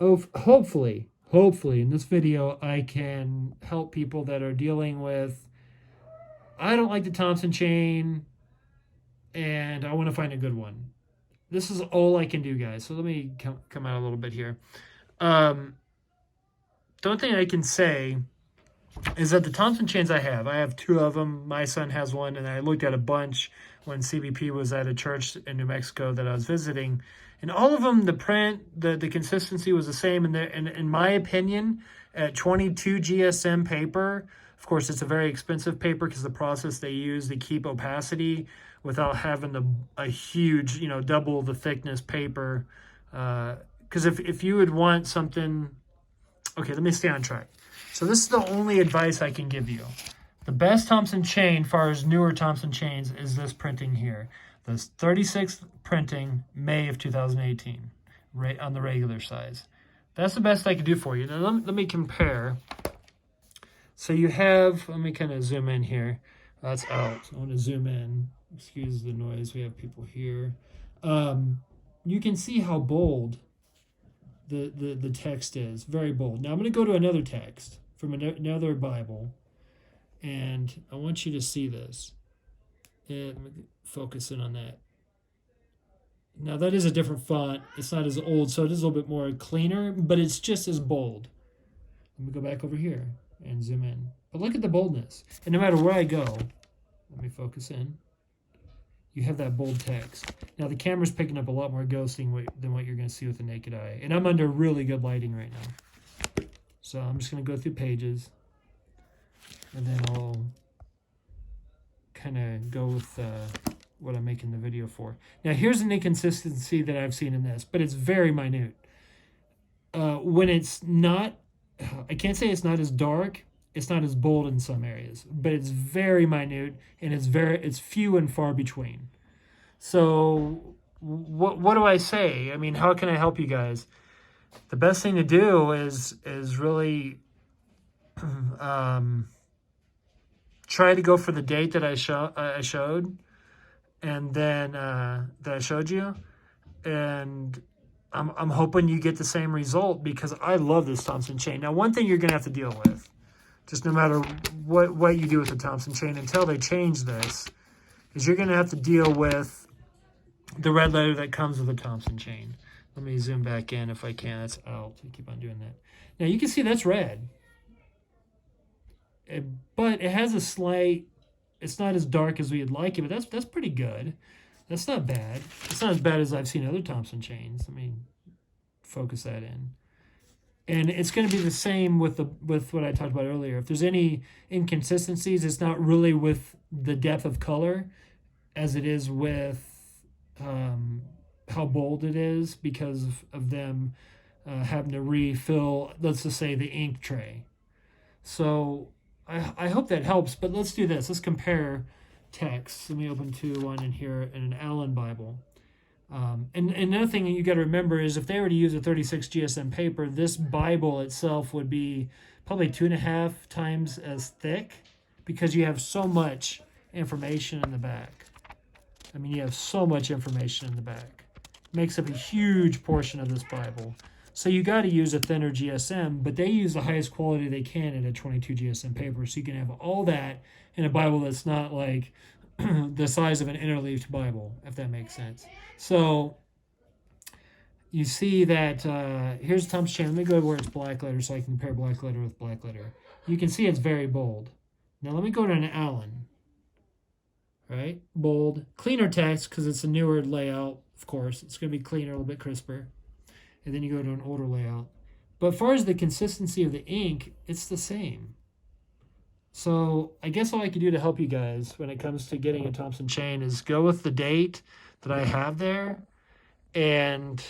hopefully in this video I can help people that are dealing with, I don't like the Thompson chain and I want to find a good one. This is all I can do, guys. So let me come out a little bit here. The only thing I can say is that the Thompson chains I have two of them. My son has one, and I looked at a bunch when CBP was at a church in New Mexico that I was visiting. And all of them, the print, the consistency was the same. And in my opinion, at 22 GSM paper, of course, it's a very expensive paper because the process they use to keep opacity without having a huge, double the thickness paper. Because if you would want something, okay, let me stay on track. So this is the only advice I can give you. The best Thompson chain, as far as newer Thompson chains, is this printing here. This 36th printing, May of 2018, right on the regular size. That's the best I can do for you. Now let me compare. So you have, let me kind of zoom in here. That's out. I want to zoom in. Excuse the noise. We have people here. You can see how bold the text is. Very bold. Now I'm going to go to another text from another Bible, and I want you to see this. And let me focus in on that. Now that is a different font. It's not as old, so it is a little bit more cleaner, but it's just as bold. Let me go back over here and zoom in. But look at the boldness. And no matter where I go, let me focus in. You have that bold text. Now the camera's picking up a lot more ghosting than what you're going to see with the naked eye. And I'm under really good lighting right now. So I'm just going to go through pages. And then I'll kind of go with what I'm making the video for. Now here's an inconsistency that I've seen in this, but it's very minute. When it's not, I can't say it's not as dark, it's not as bold in some areas, but it's very minute and it's few and far between. So what do I say? I mean, how can I help you guys? The best thing to do is really try to go for the date that I showed, and then that I showed you, and I'm hoping you get the same result because I love this Thompson chain. Now, one thing you're gonna have to deal with, just no matter what you do with the Thompson chain until they change this, is you're gonna have to deal with the red letter that comes with the Thompson chain. Let me zoom back in if I can. That's out. I keep on doing that. Now you can see that's red. But it has a slight, it's not as dark as we'd like it, but that's pretty good. That's not bad. It's not as bad as I've seen other Thompson chains. Let me focus that in. And it's going to be the same with what I talked about earlier. If there's any inconsistencies, it's not really with the depth of color as it is with how bold it is because of them having to refill, let's just say, the ink tray. So I hope that helps, but let's do this. Let's compare texts. Let me open to one in here in an Allen Bible. And another thing you got to remember is if they were to use a 36 GSM paper, this Bible itself would be probably 2.5 times as thick because you have so much information in the back. I mean, you have so much information in the back. It makes up a huge portion of this Bible. So you got to use a thinner GSM, but they use the highest quality they can in a 22 GSM paper. So you can have all that in a Bible that's not like the size of an interleaved Bible, if that makes sense. So you see that here's Thompson chain. Let me go to where it's black letter so I can compare black letter with black letter. You can see it's very bold. Now let me go to an Allen. Right? Bold. Cleaner text because it's a newer layout, of course. It's going to be cleaner, a little bit crisper. And then you go to an older layout. But as far as the consistency of the ink, it's the same. So I guess all I can do to help you guys when it comes to getting a Thompson chain is go with the date that I have there. And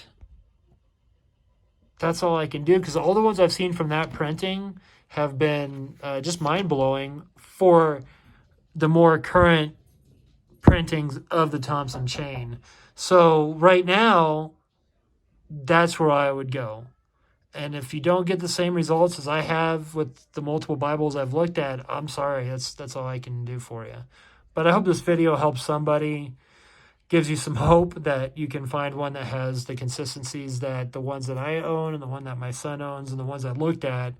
that's all I can do because all the ones I've seen from that printing have been just mind-blowing for the more current printings of the Thompson chain. So right now, that's where I would go. And if you don't get the same results as I have with the multiple Bibles I've looked at, I'm sorry. That's all I can do for you. But I hope this video helps somebody. gives you some hope that you can find one that has the consistencies that the ones that I own and the one that my son owns and the ones I looked at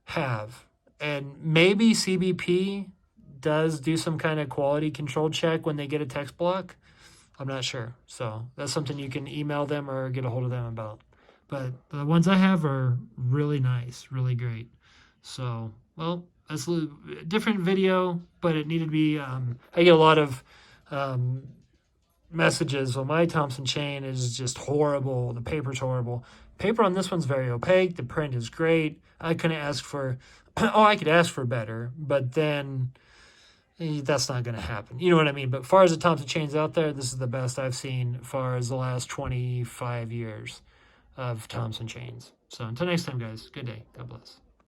have. And maybe CBP does do some kind of quality control check when they get a text block. I'm not sure. So that's something you can email them or get a hold of them about. But the ones I have are really nice, really great. So, well, that's a different video, but it needed to be, I get a lot of messages. Well, my Thompson chain is just horrible. The paper's horrible. Paper on this one's very opaque. The print is great. I couldn't ask for, I could ask for better, but then that's not going to happen. You know what I mean? But as far as the Thompson chains out there, this is the best I've seen as far as the last 25 years of Thompson chains. So until next time, guys, good day. God bless.